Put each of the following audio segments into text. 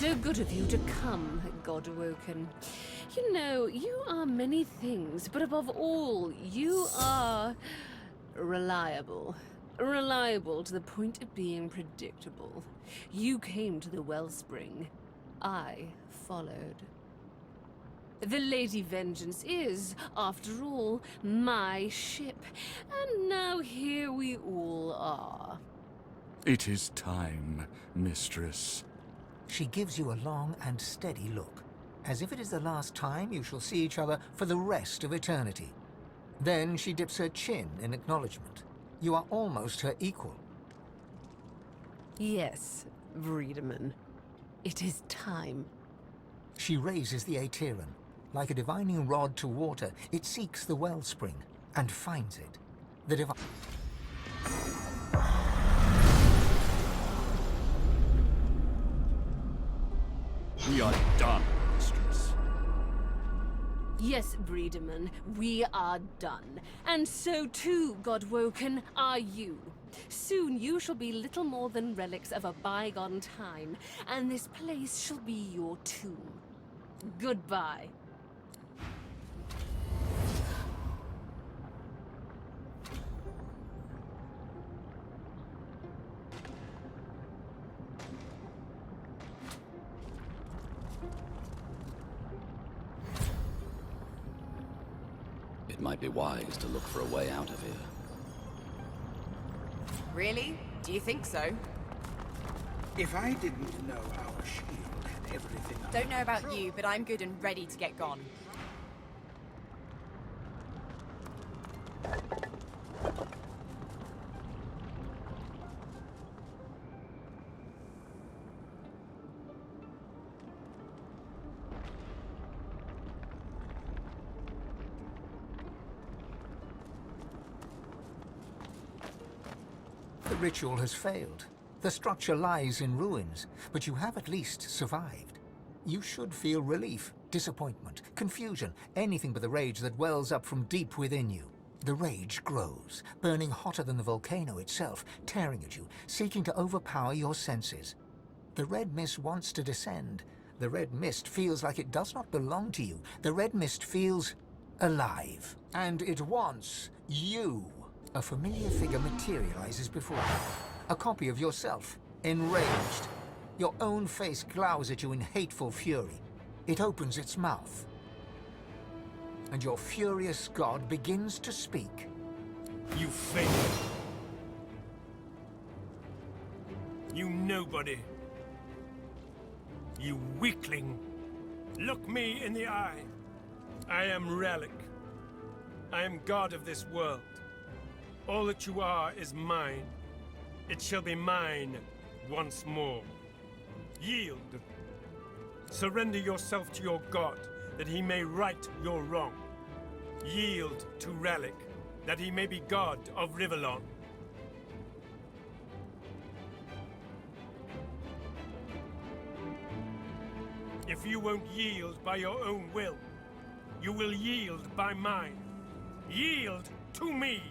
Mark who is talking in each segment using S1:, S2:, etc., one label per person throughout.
S1: So good of you to come, Godwoken. You know, you are many things, but above all, you are reliable. Reliable to the point of being predictable. You came to the wellspring. I followed. The Lady Vengeance is, after all, my ship. And now here we all are.
S2: It is time, mistress.
S3: She gives you a long and steady look, as if it is the last time you shall see each other for the rest of eternity. Then she dips her chin in acknowledgement. You are almost her equal.
S1: Yes, Breedeman. It is time.
S3: She raises the Aetherin. Like a divining rod to water, it seeks the wellspring, and finds it. The divine...
S2: We are done, mistress.
S1: Yes, Breedeman, we are done. And so too, Godwoken, are you. Soon you shall be little more than relics of a bygone time, and this place shall be your tomb. Goodbye.
S4: It might be wise to look for a way out of here.
S5: Really? Do you think so?
S6: If I didn't know our shield had everything under
S5: Don't know about
S6: control-
S5: you, but I'm good and ready to get gone.
S3: The ritual has failed. The structure lies in ruins, but you have at least survived. You should feel relief, disappointment, confusion, anything but the rage that wells up from deep within you. The rage grows, burning hotter than the volcano itself, tearing at you, seeking to overpower your senses. The red mist wants to descend. The red mist feels like it does not belong to you. The red mist feels alive. And it wants you. A familiar figure materializes before you. A copy of yourself, enraged. Your own face glowers at you in hateful fury. It opens its mouth. And your furious god begins to speak.
S7: You failed. You nobody. You weakling. Look me in the eye. I am Relic. I am god of this world. All that you are is mine. It shall be mine once more. Yield. Surrender yourself to your god, that he may right your wrong. Yield to Relic, that he may be god of Rivellon. If you won't yield by your own will, you will yield by mine. Yield to me!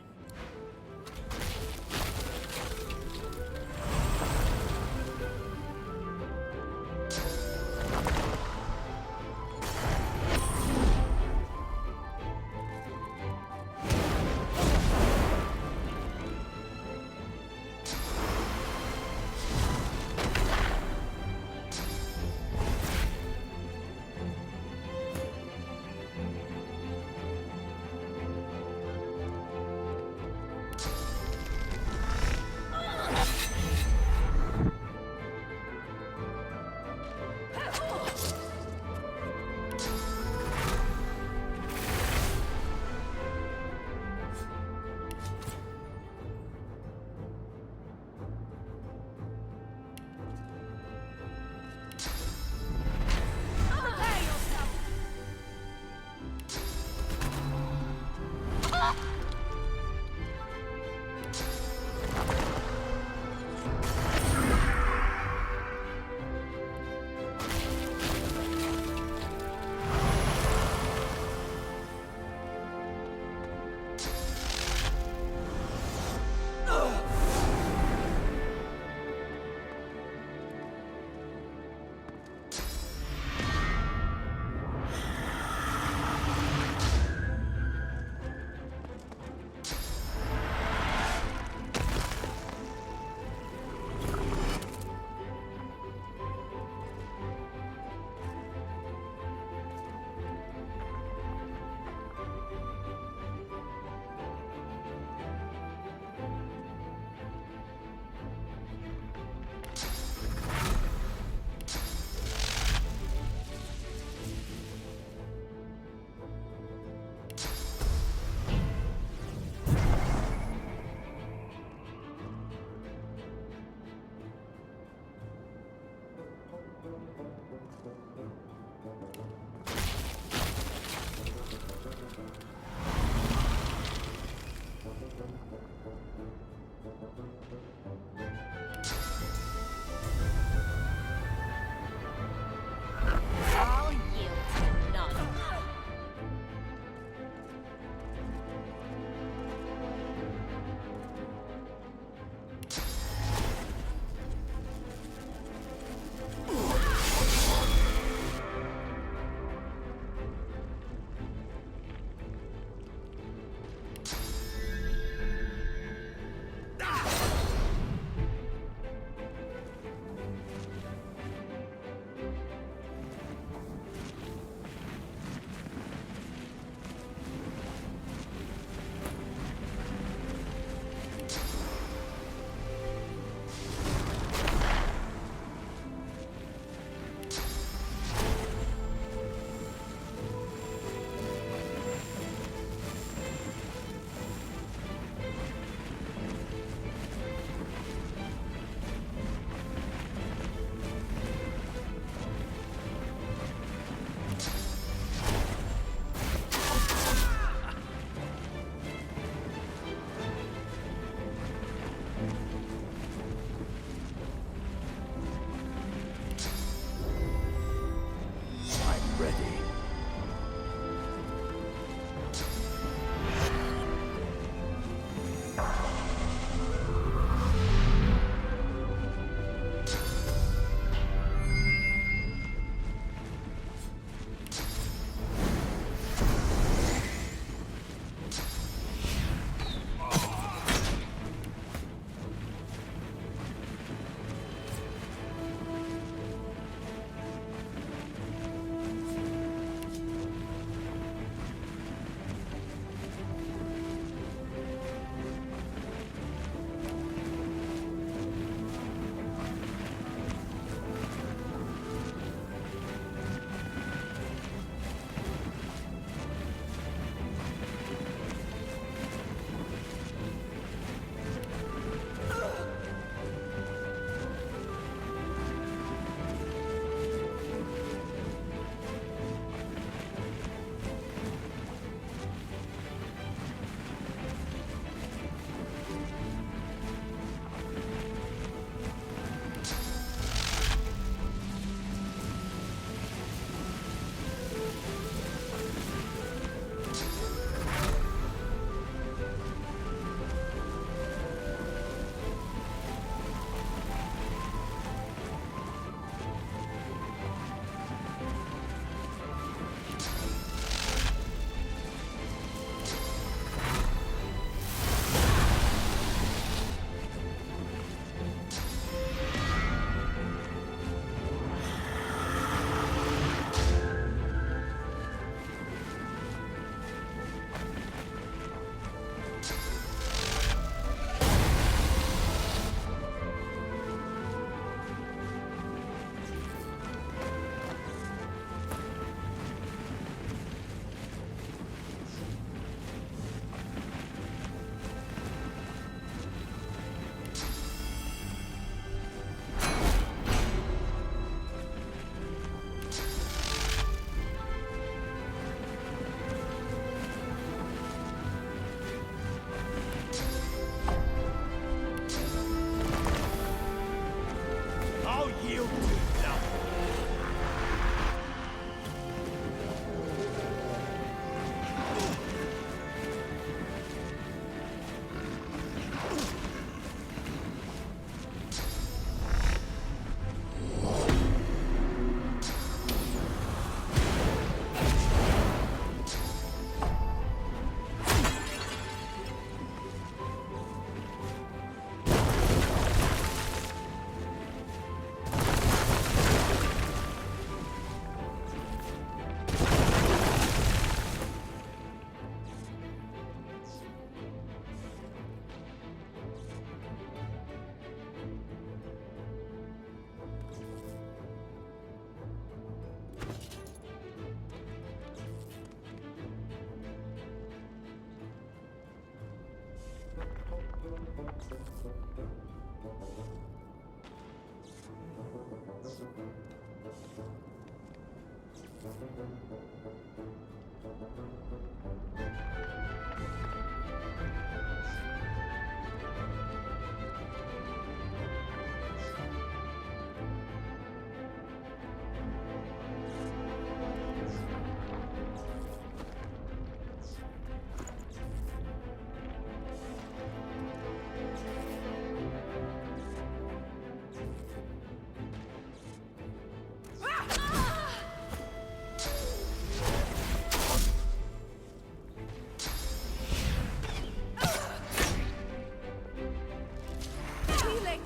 S1: Healing.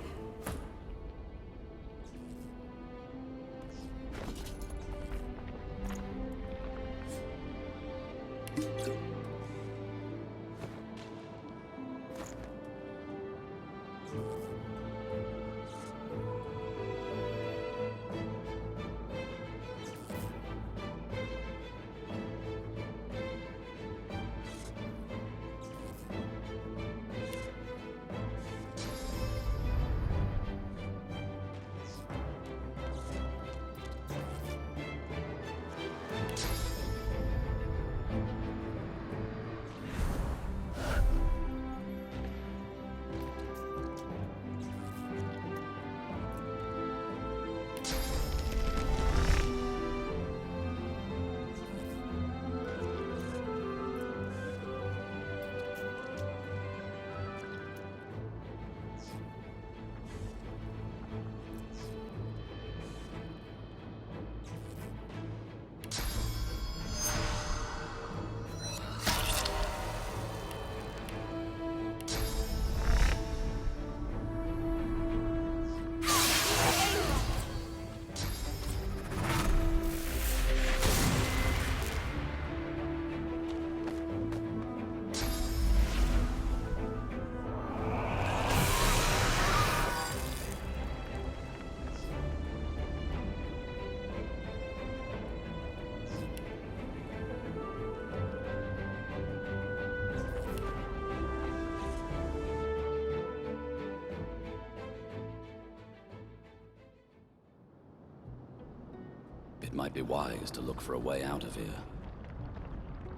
S4: It might be wise to look for a way out of here.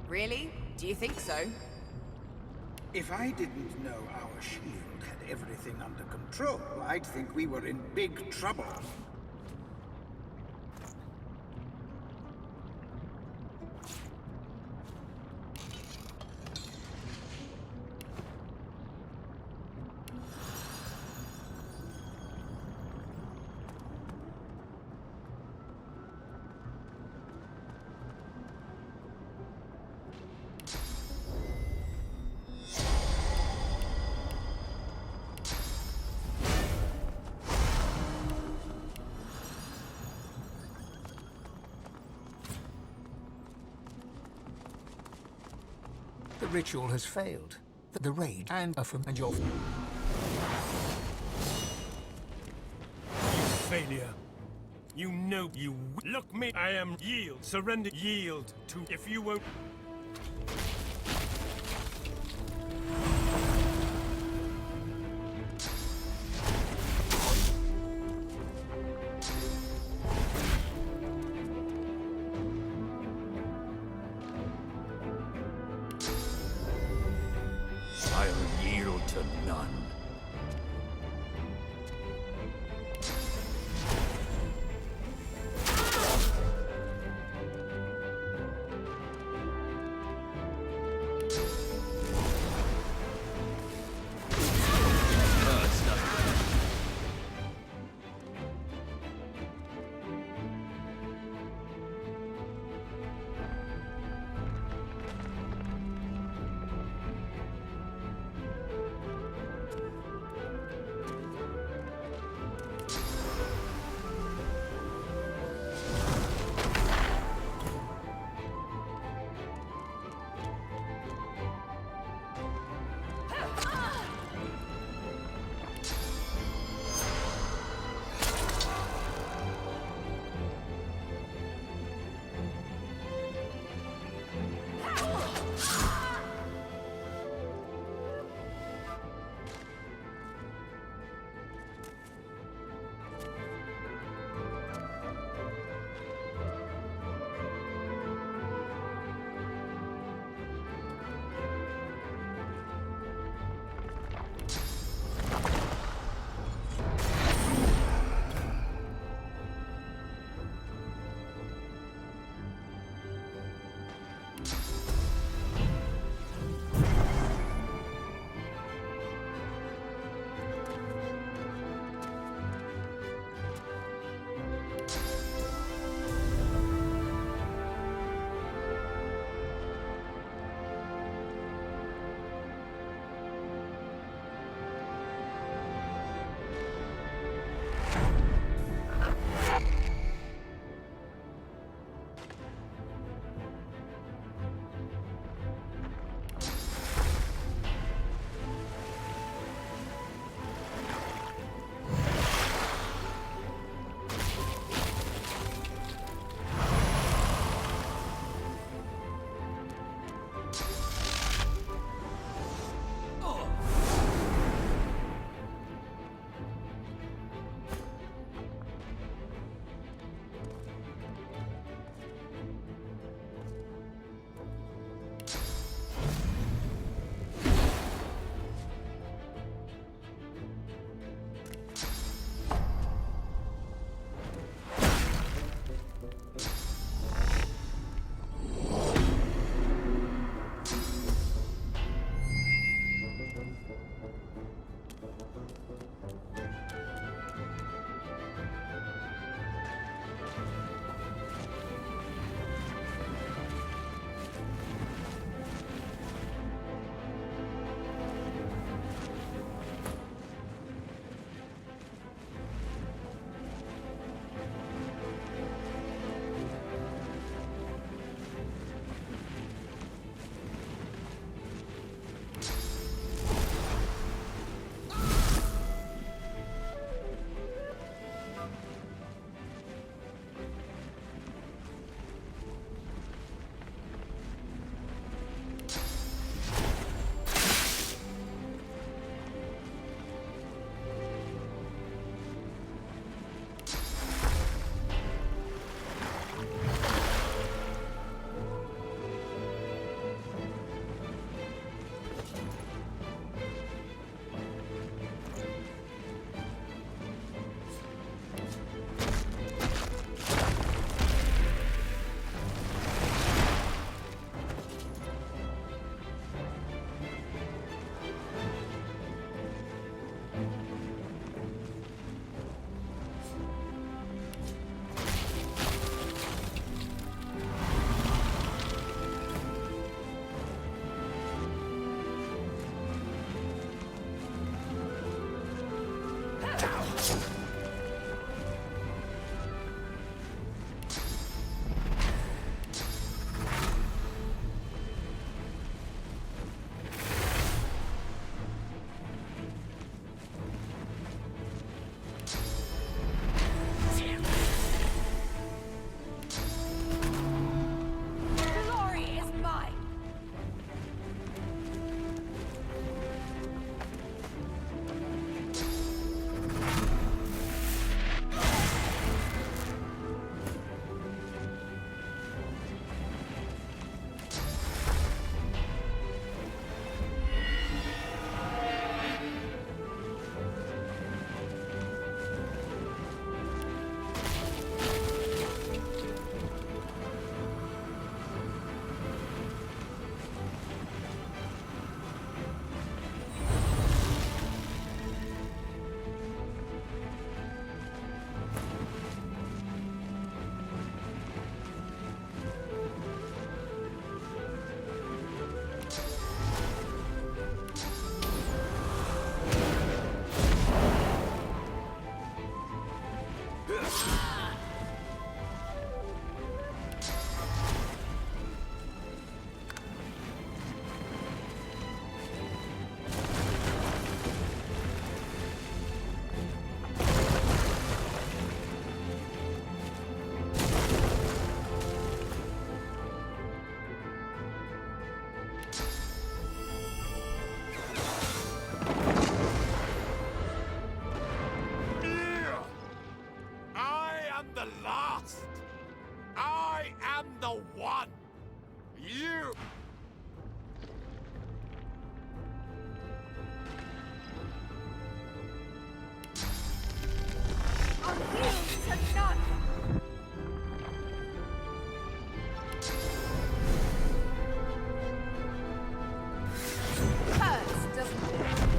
S5: Really? Do you think so?
S6: If I didn't know our shield had everything under control, I'd think we were in big trouble.
S3: The ritual has failed. The raid and your...
S7: Failure. You know you... Look me, I am yield. Surrender, yield to... If you won't...
S2: I'll yield to none. the one! You!
S5: Unhealed to none! Hurts, doesn't it?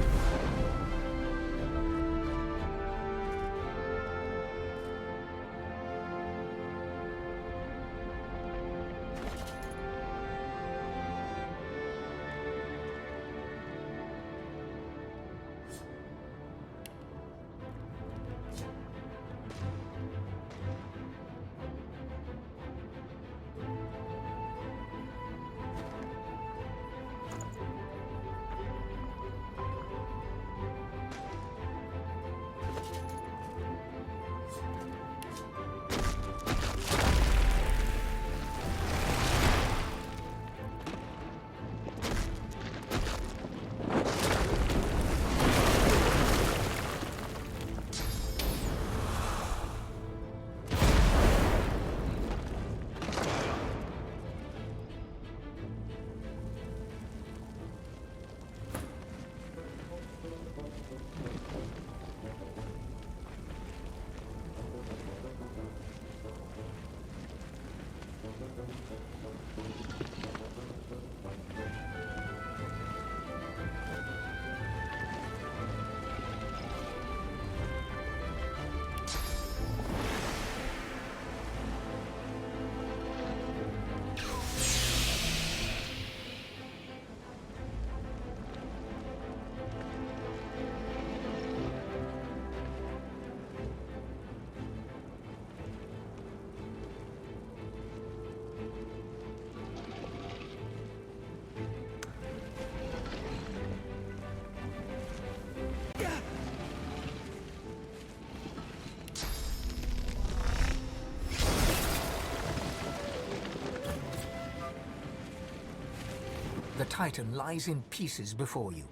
S3: The Titan lies in pieces before you.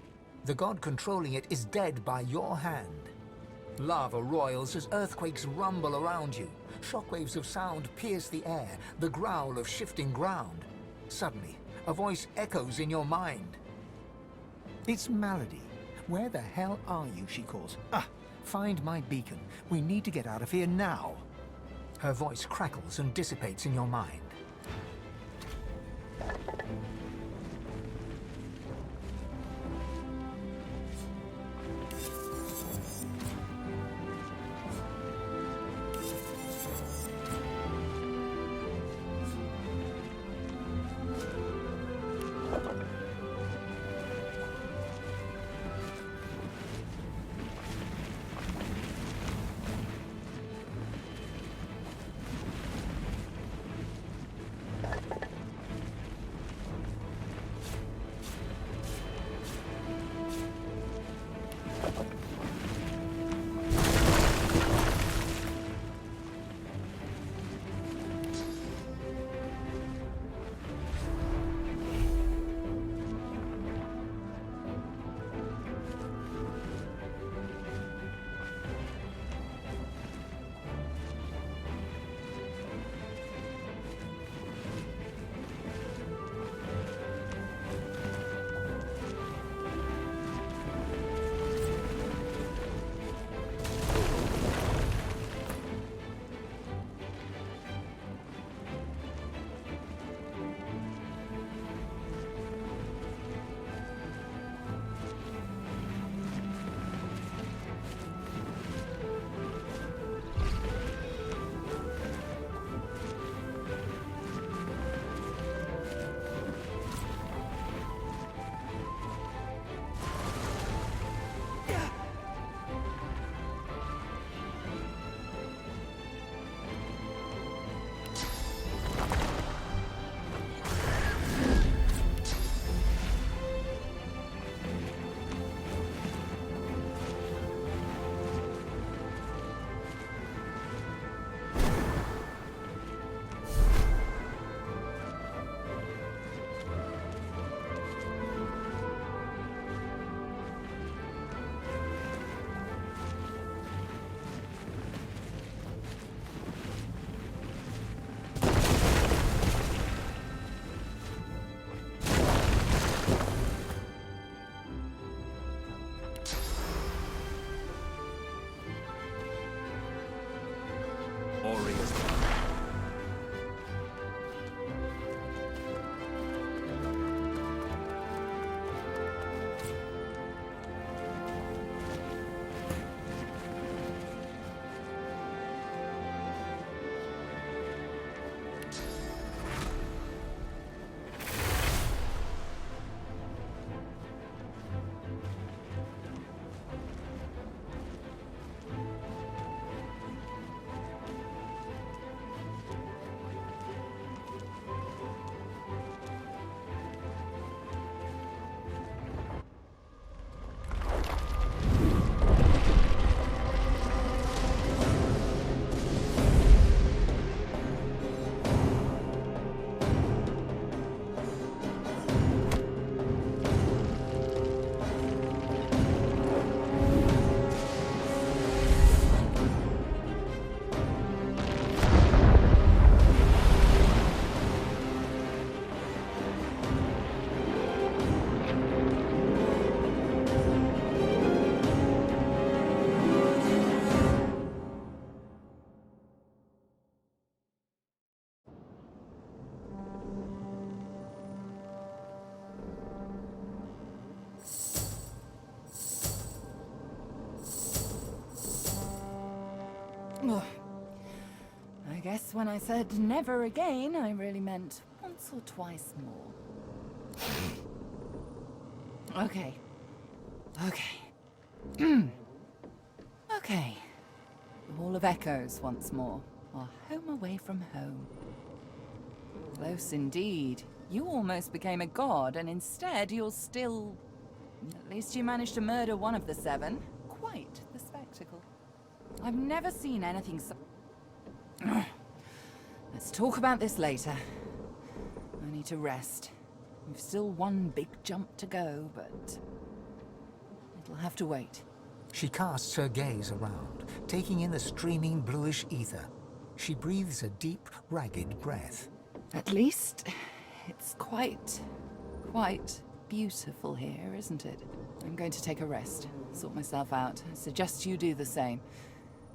S3: The god controlling it is dead by your hand. Lava roils as earthquakes rumble around you. Shockwaves of sound pierce the air, the growl of shifting ground. Suddenly, a voice echoes in your mind. It's Malady. Where the hell are you, she calls. Find my beacon. We need to get out of here now. Her voice crackles and dissipates in your mind.
S8: Ugh. I guess when I said never again, I really meant once or twice more. Okay. Okay. Okay. The Hall of Echoes once more. Our home away from home. Close indeed. You almost became a god, and instead you're still... At least you managed to murder one of the 7. Quite the spectacle. I've never seen anything so... Let's talk about this later. I need to rest. We've still one big jump to go, but... it'll have to wait.
S3: She casts her gaze around, taking in the streaming bluish ether. She breathes a deep, ragged breath.
S8: At least, it's quite beautiful here, isn't it? I'm going to take a rest, sort myself out. I suggest you do the same.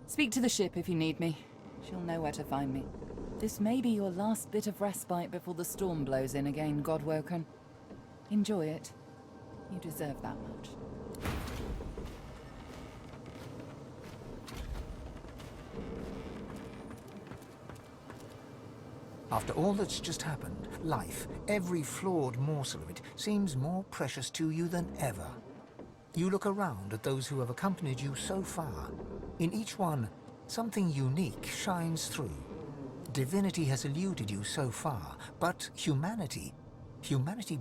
S8: Speak to the ship if you need me. She'll know where to find me. This may be your last bit of respite before the storm blows in again, Godwoken. Enjoy it. You deserve that much.
S3: After all that's just happened, life, every flawed morsel of it, seems more precious to you than ever. You look around at those who have accompanied you so far. In each one, something unique shines through. Divinity has eluded you so far, but humanity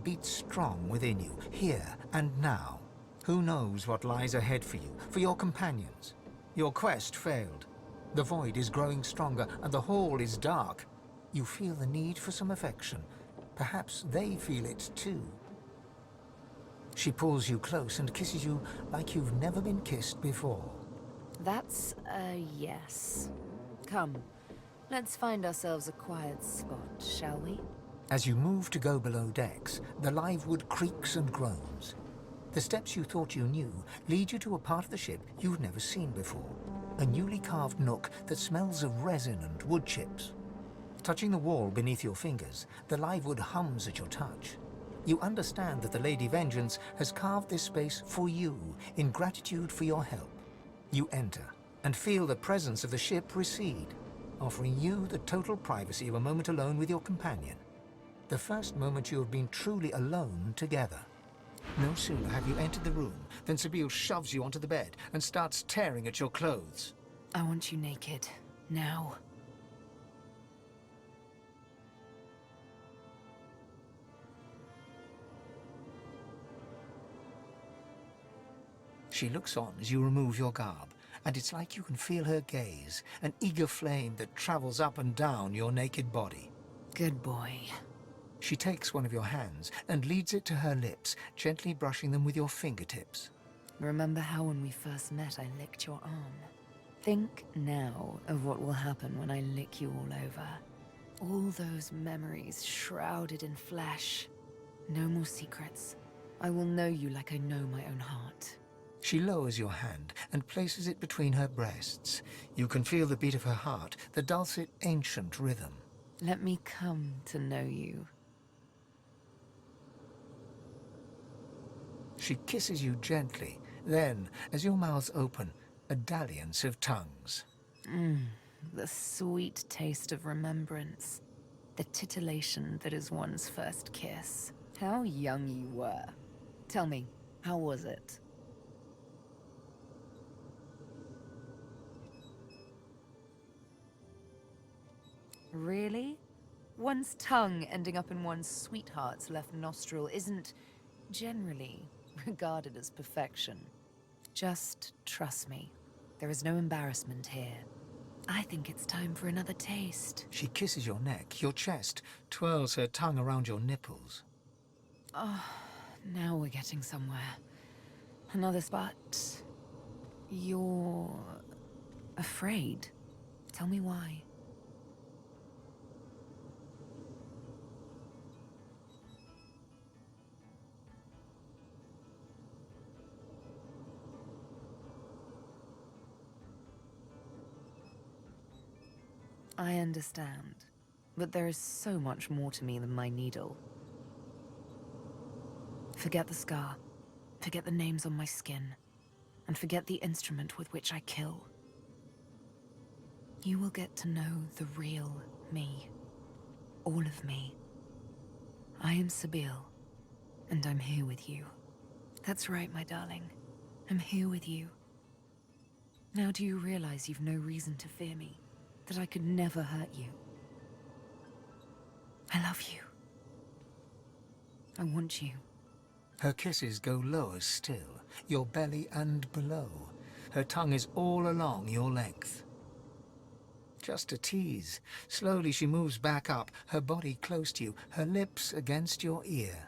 S3: beats strong within you, here and now. Who knows what lies ahead for you, for your companions? Your quest failed. The void is growing stronger, and the hall is dark. You feel the need for some affection. Perhaps they feel it too. She pulls you close and kisses you like you've never been kissed before.
S1: That's a yes. Come, let's find ourselves a quiet spot, shall we?
S3: As you move to go below decks, the live wood creaks and groans. The steps you thought you knew lead you to a part of the ship you've never seen before. A newly carved nook that smells of resin and wood chips. Touching the wall beneath your fingers, the live wood hums at your touch. You understand that the Lady Vengeance has carved this space for you in gratitude for your help. You enter and feel the presence of the ship recede, offering you the total privacy of a moment alone with your companion. The first moment you have been truly alone together. No sooner have you entered the room than Sabine shoves you onto the bed and starts tearing at your clothes.
S1: I want you naked. Now.
S3: She looks on as you remove your garb, and it's like you can feel her gaze, an eager flame that travels up and down your naked body.
S1: Good boy.
S3: She takes one of your hands and leads it to her lips, gently brushing them with your fingertips.
S1: Remember how when we first met I licked your arm? Think now of what will happen when I lick you all over. All those memories shrouded in flesh. No more secrets. I will know you like I know my own heart.
S3: She lowers your hand and places it between her breasts. You can feel the beat of her heart, the dulcet, ancient rhythm.
S1: Let me come to know you.
S3: She kisses you gently. Then, as your mouths open, a dalliance of tongues.
S1: The sweet taste of remembrance. The titillation that is one's first kiss. How young you were. Tell me, how was it? Really? One's tongue ending up in one's sweetheart's left nostril isn't generally regarded as perfection. Just trust me. There is no embarrassment here. I think it's time for another taste.
S3: She kisses your neck, your chest, twirls her tongue around your nipples.
S1: Oh, now we're getting somewhere. Another spot. You're afraid. Tell me why. I understand, but there is so much more to me than my needle. Forget the scar, forget the names on my skin, and forget the instrument with which I kill.
S9: You will get to know the real me. All of me. I am Sabine, and I'm here with you. That's right, my darling. I'm here with you. Now do you realize you've no reason to fear me? That I could never hurt you? I love you. I want you.
S3: Her kisses go lower still, your belly and below. Her tongue is all along your length. Just a tease. Slowly she moves back up, her body close to you, her lips against your ear.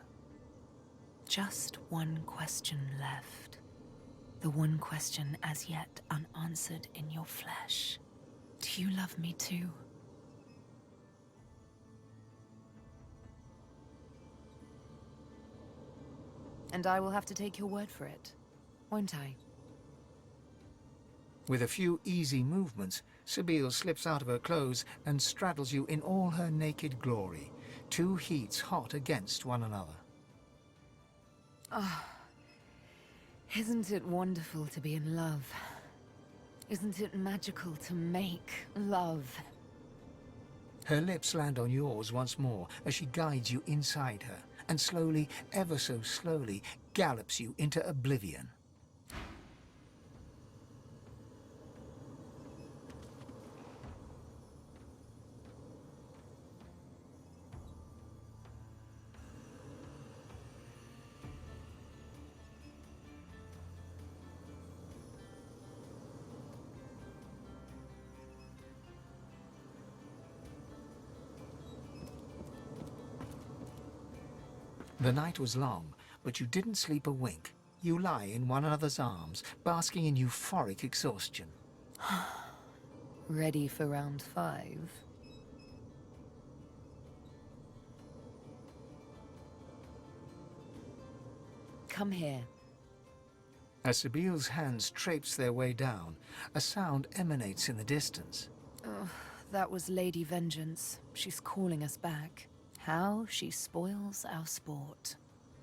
S9: Just one question left. The one question as yet unanswered in your flesh. Do you love me too?
S8: And I will have to take your word for it, won't I?
S3: With a few easy movements, Sabine slips out of her clothes and straddles you in all her naked glory, two heats hot against one another.
S9: Isn't it wonderful to be in love? Isn't it magical to make love?
S3: Her lips land on yours once more as she guides you inside her, and slowly, ever so slowly, gallops you into oblivion. The night was long, but you didn't sleep a wink. You lie in one another's arms, basking in euphoric exhaustion.
S9: Ready for round 5? Come here.
S3: As Sabile's hands traipse their way down, a sound emanates in the distance.
S9: That was Lady Vengeance. She's calling us back. How she spoils our sport.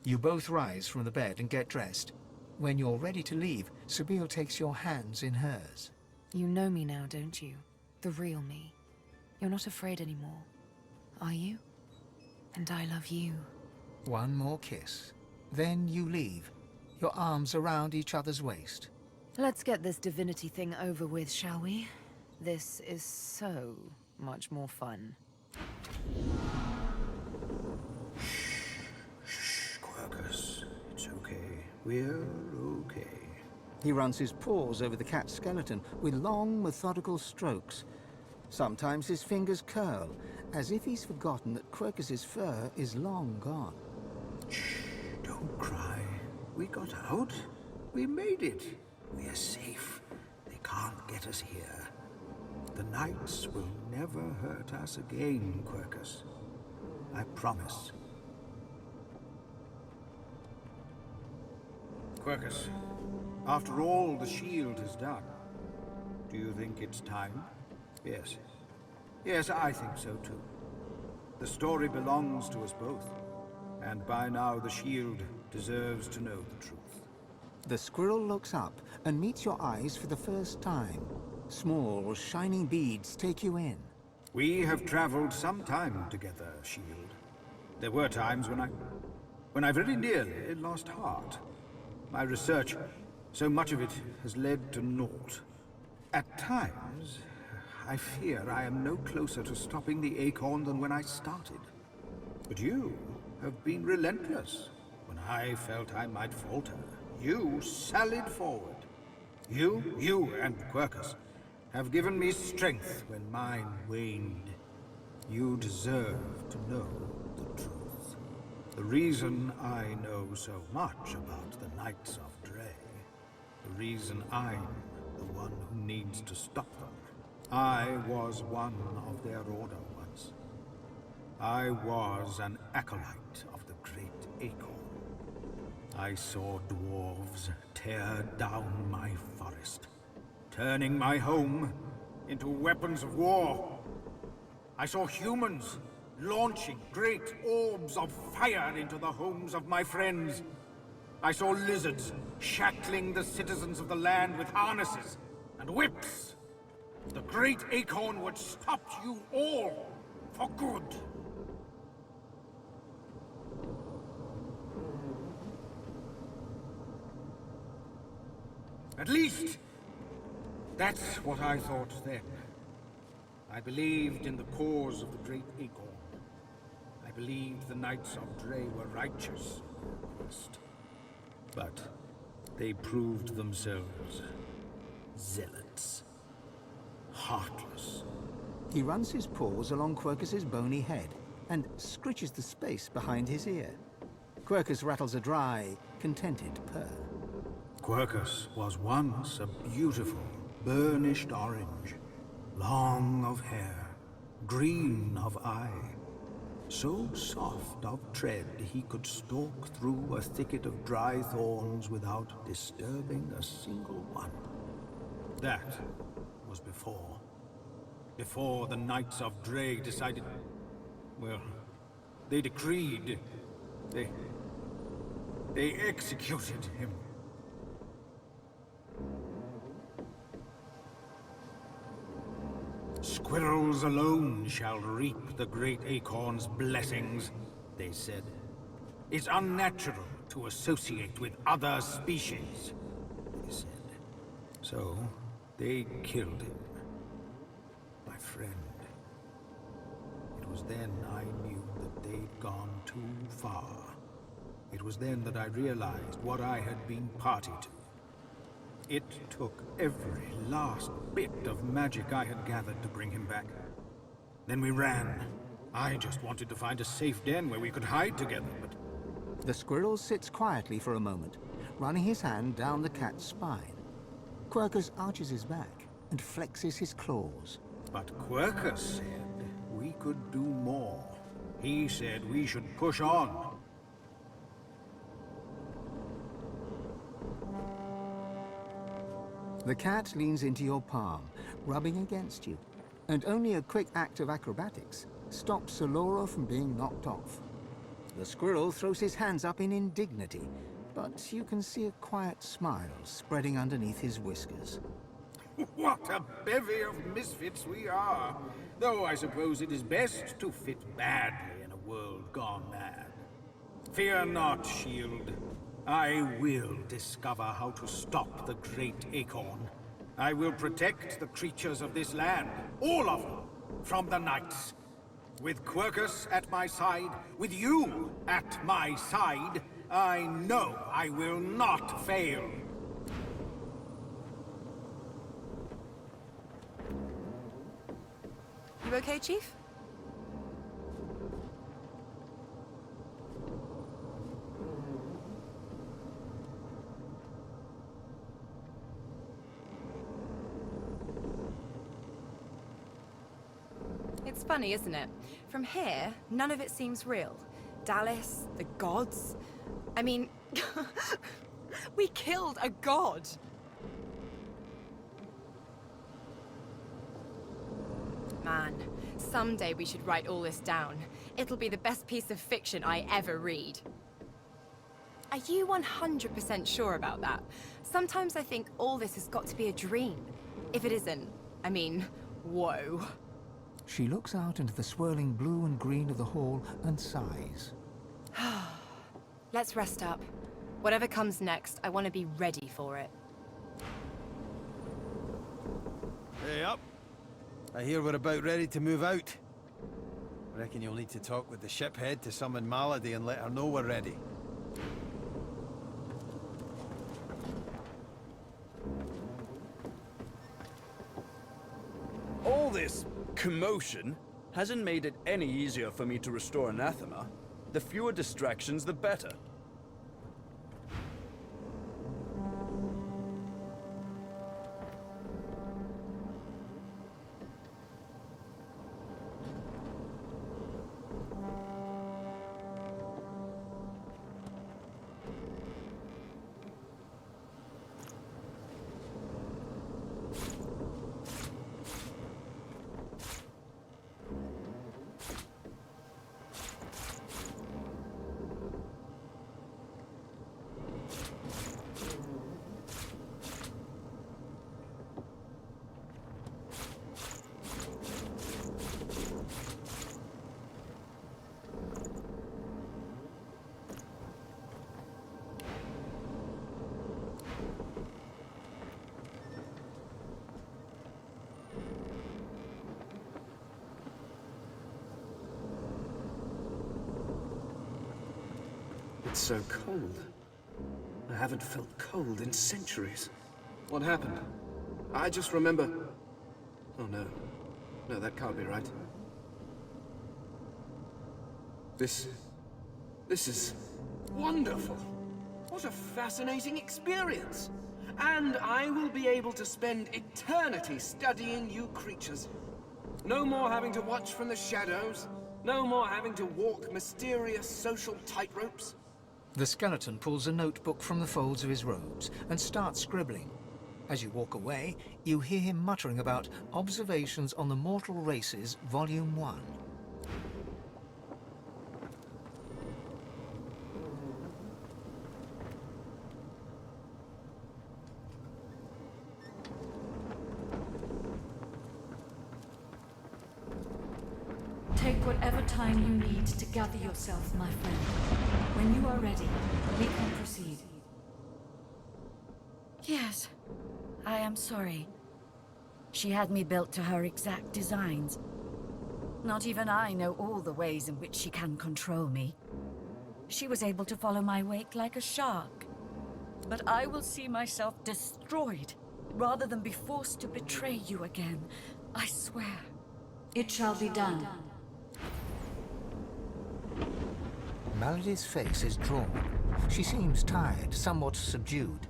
S3: You both rise from the bed and get dressed. When you're ready to leave, Sabine takes your hands in hers.
S9: You know me now, don't you? The real me. You're not afraid anymore, are you? And I love you.
S3: One more kiss. Then you leave, your arms around each other's waist.
S9: Let's get this divinity thing over with, shall we? This is so much more fun.
S6: Quirkus, it's okay. We're okay.
S3: He runs his paws over the cat's skeleton with long, methodical strokes. Sometimes his fingers curl, as if he's forgotten that Quirkus's fur is long gone.
S6: Shh, don't cry. We got out. We made it. We are safe. They can't get us here. The Knights will never hurt us again, Quirkus. I promise. Quirkus, after all the shield has done, do you think it's time? Yes. Yes, I think so too. The story belongs to us both, and by now the shield deserves to know the truth.
S3: The squirrel looks up and meets your eyes for the first time. Small, shining beads take you in.
S6: We have traveled some time together, Shield. There were times when I very nearly lost heart. My research, so much of it has led to naught. At times, I fear I am no closer to stopping the acorn than when I started. But you have been relentless. When I felt I might falter, you sallied forward. You and Quirkus have given me strength when mine waned. You deserve to know the truth. The reason I know so much about the Knights of Dre, the reason I'm the one who needs to stop them. I was one of their order once. I was an acolyte of the Great Acorn. I saw dwarves tear down my forest, turning my home into weapons of war. I saw humans launching great orbs of fire into the homes of my friends. I saw lizards shackling the citizens of the land with harnesses and whips. the great acorn would stop you all for good. At least, that's what I thought then. I believed in the cause of the great acorn. I believed the Knights of Dre were righteous at first. But they proved themselves zealots. Heartless.
S3: He runs his paws along Quercus's bony head and scritches the space behind his ear. Quercus rattles a dry, contented purr.
S6: Quercus was once a beautiful, burnished orange, long of hair, green of eye, so soft of tread he could stalk through a thicket of dry thorns without disturbing a single one. That was before the Knights of Dre decided, well, they decreed, they executed him. Squirrels alone shall reap the great acorn's blessings, they said. It's unnatural to associate with other species, they said. So, they killed him. My friend. It was then I knew that they'd gone too far. It was then that I realized what I had been party to. It took every last bit of magic I had gathered to bring him back. Then we ran. I just wanted to find a safe den where we could hide together, but...
S3: The squirrel sits quietly for a moment, running his hand down the cat's spine. Quercus arches his back and flexes his claws.
S6: But Quercus said we could do more. He said we should push on.
S3: The cat leans into your palm, rubbing against you, and only a quick act of acrobatics stops Soloro from being knocked off. The squirrel throws his hands up in indignity, but you can see a quiet smile spreading underneath his whiskers.
S6: What a bevy of misfits we are! Though I suppose it is best to fit badly in a world gone mad. Fear not, Shield. I will discover how to stop the great acorn. I will protect the creatures of this land, all of them, from the Knights. With Quercus at my side, with you at my side, I know I will not fail.
S5: You okay, Chief?
S10: It's funny, isn't it? From here, none of it seems real. Dallas, the gods. I mean, we killed a god. Man, someday we should write all this down. It'll be the best piece of fiction I ever read. Are you 100% sure about that? Sometimes I think all this has got to be a dream. If it isn't, I mean, whoa.
S3: She looks out into the swirling blue and green of the hall and sighs.
S10: Let's rest up. Whatever comes next, I want to be ready for it.
S11: Hey up. I hear we're about ready to move out. Reckon you'll need to talk with the ship head to summon Malady and let her know we're ready.
S12: All this commotion hasn't made it any easier for me to restore anathema. The fewer distractions, the better.
S13: It's so cold. I haven't felt cold in centuries. What happened? I just remember... Oh no. No, that can't be right. This is wonderful. What a fascinating experience. And I will be able to spend eternity studying you creatures. No more having to watch from the shadows. No more having to walk mysterious social tightropes.
S3: The skeleton pulls a notebook from the folds of his robes and starts scribbling. As you walk away, you hear him muttering about Observations on the Mortal Races, Volume 1.
S14: Take whatever time you need to gather yourself, my friend. When you are ready, we can proceed.
S15: Yes. I am sorry. She had me built to her exact designs. Not even I know all the ways in which she can control me. She was able to follow my wake like a shark. But I will see myself destroyed, rather than be forced to betray you again. I swear.
S14: It shall be done.
S3: Melody's face is drawn. She seems tired, somewhat subdued.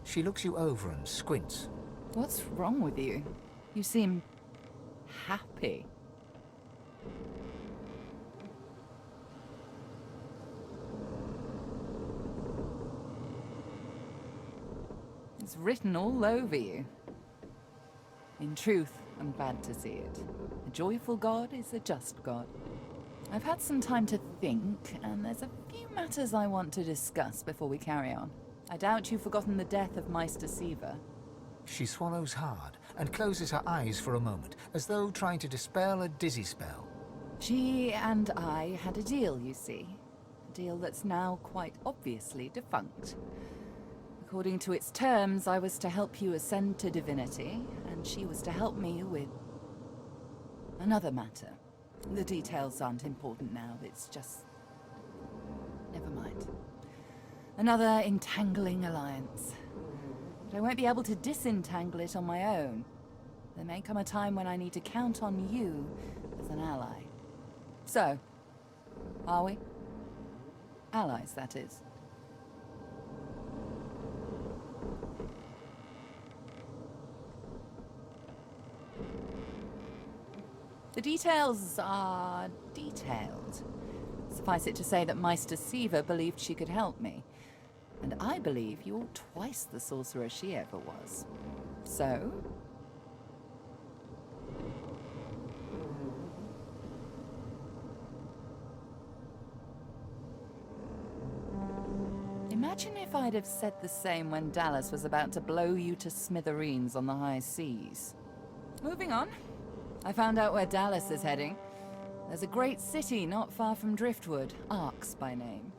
S3: She looks you over and squints.
S8: What's wrong with you? You seem... happy. It's written all over you. In truth, I'm glad to see it. A joyful God is a just God. I've had some time to think, and there's a few matters I want to discuss before we carry on. I doubt you've forgotten the death of Meister Siva.
S3: She swallows hard and closes her eyes for a moment, as though trying to dispel a dizzy spell.
S8: She and I had a deal, you see. A deal that's now quite obviously defunct. According to its terms, I was to help you ascend to divinity, and she was to help me with... another matter. The details aren't important now, it's just... never mind. Another entangling alliance. But I won't be able to disentangle it on my own. There may come a time when I need to count on you as an ally. So, are we? Allies, that is. The details are detailed. Suffice it to say that Meister Siva believed she could help me. And I believe you're twice the sorcerer she ever was. So? Imagine if I'd have said the same when Dallas was about to blow you to smithereens on the high seas. Moving on. I found out where Dallas is heading. There's a great city not far from Driftwood, Arx by name.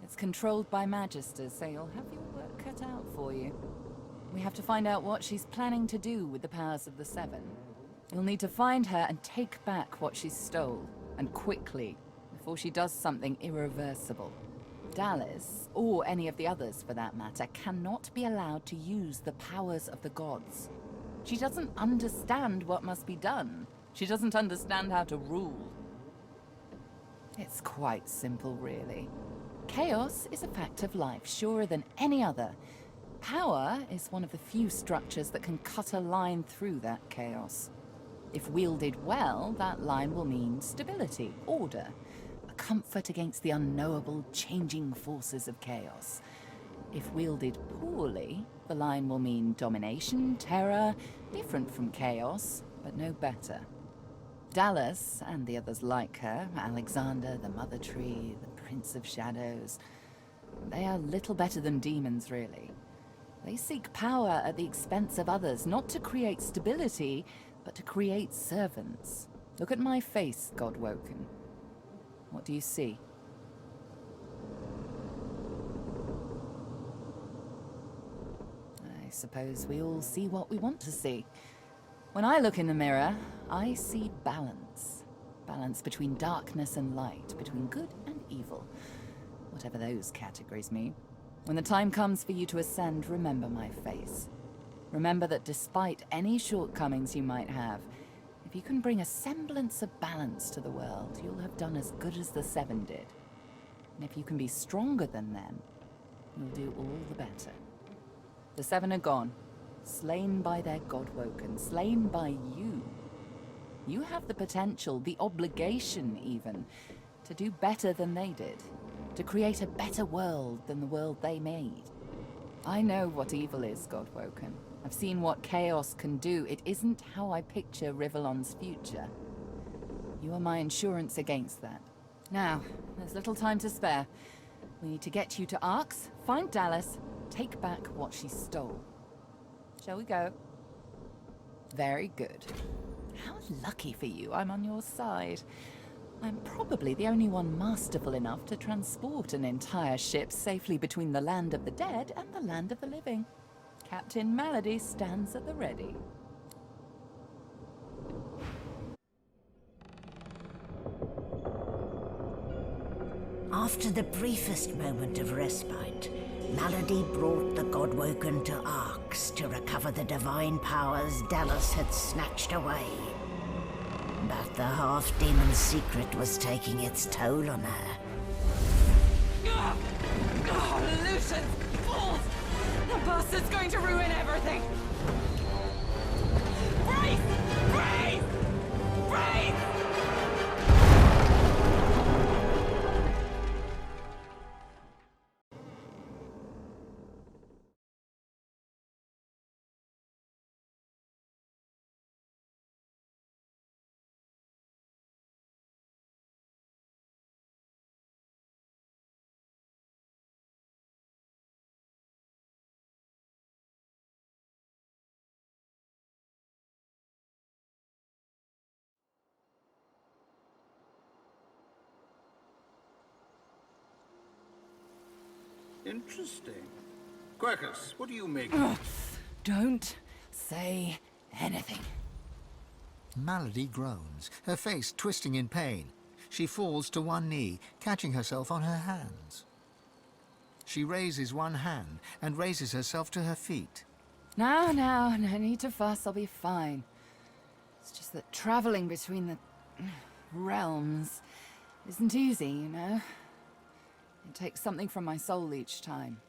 S8: It's controlled by Magisters, so you'll have your work cut out for you. We have to find out what she's planning to do with the powers of the Seven. You'll need to find her and take back what she stole, and quickly, before she does something irreversible. Dallas, or any of the others for that matter, cannot be allowed to use the powers of the gods. She doesn't understand what must be done. She doesn't understand how to rule. It's quite simple, really. Chaos is a fact of life, surer than any other. Power is one of the few structures that can cut a line through that chaos. If wielded well, that line will mean stability, order, a comfort against the unknowable, changing forces of chaos. If wielded poorly, the line will mean domination, terror, different from chaos, but no better. Dallas, and the others like her, Alexander, the Mother Tree, the Prince of Shadows, they are little better than demons, really. They seek power at the expense of others, not to create stability, but to create servants. Look at my face, Godwoken. What do you see? I suppose we all see what we want to see. When I look in the mirror, I see balance. Balance between darkness and light, between good and evil. whatever those categories mean. When the time comes for you to ascend, remember my face. Remember that despite any shortcomings you might have, if you can bring a semblance of balance to the world, you'll have done as good as the Seven did. And if you can be stronger than them, you'll do all the better. The Seven are gone, slain by their Godwoken, slain by you. You have the potential, the obligation even, to do better than they did, to create a better world than the world they made. I know what evil is, Godwoken. I've seen what chaos can do. It isn't how I picture Rivellon's future. You are my insurance against that. Now, there's little time to spare. We need to get you to Arx, find Dallas, take back what she stole. Shall we go? Very good. How lucky for you I'm on your side. I'm probably the only one masterful enough to transport an entire ship safely between the land of the dead and the land of the living. Captain Malady stands at the ready.
S16: After the briefest moment of respite, Malady brought the Godwoken to Arx to recover the divine powers Dallas had snatched away. But the half-demon's secret was taking its toll on her.
S10: Lucius! Fools! The bastard's going to ruin everything! Brace! Brace! Brace!
S6: Interesting. Quercus, what do you make?
S8: Don't say anything.
S3: Malady groans, her face twisting in pain. She falls to one knee, catching herself on her hands. She raises one hand and raises herself to her feet.
S8: Now, no need to fuss, I'll be fine. It's just that traveling between the realms isn't easy, you know? It takes something from my soul each time.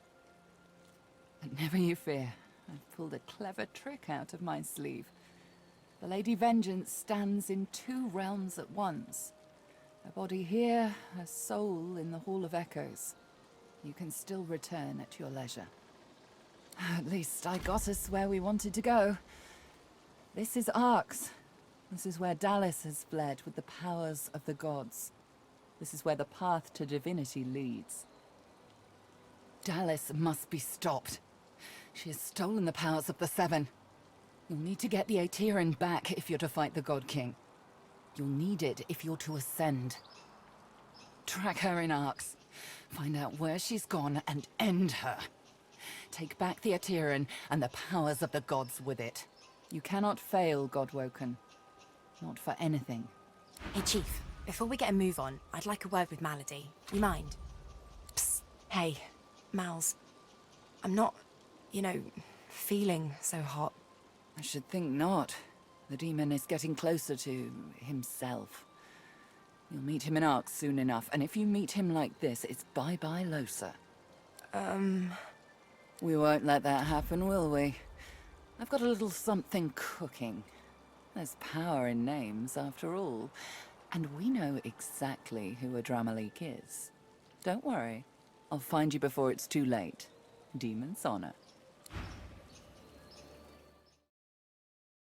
S8: But never you fear, I've pulled a clever trick out of my sleeve. The Lady Vengeance stands in two realms at once. Her body here, her soul in the Hall of Echoes. You can still return at your leisure. At least I got us where we wanted to go. This is Arx. This is where Dallas has fled with the powers of the gods. This is where the path to divinity leads. Dallas must be stopped. She has stolen the powers of the Seven. You'll need to get the Aetherin back if you're to fight the God King. You'll need it if you're to ascend. Track her in Arx. Find out where she's gone and end her. Take back the Aetherin and the powers of the gods with it. You cannot fail, Godwoken. Not for anything.
S10: Hey, Chief. Before we get a move on, I'd like a word with Malady. You mind? Psst. Hey, Mals. I'm not, you know, feeling so hot.
S8: I should think not. The demon is getting closer to himself. You'll meet him in Arx soon enough, and if you meet him like this, it's bye-bye Losa. We won't let that happen, will we? I've got a little something cooking. There's power in names, after all. And we know exactly who Adramalik is. Don't worry. I'll find you before it's too late. Demon's honor.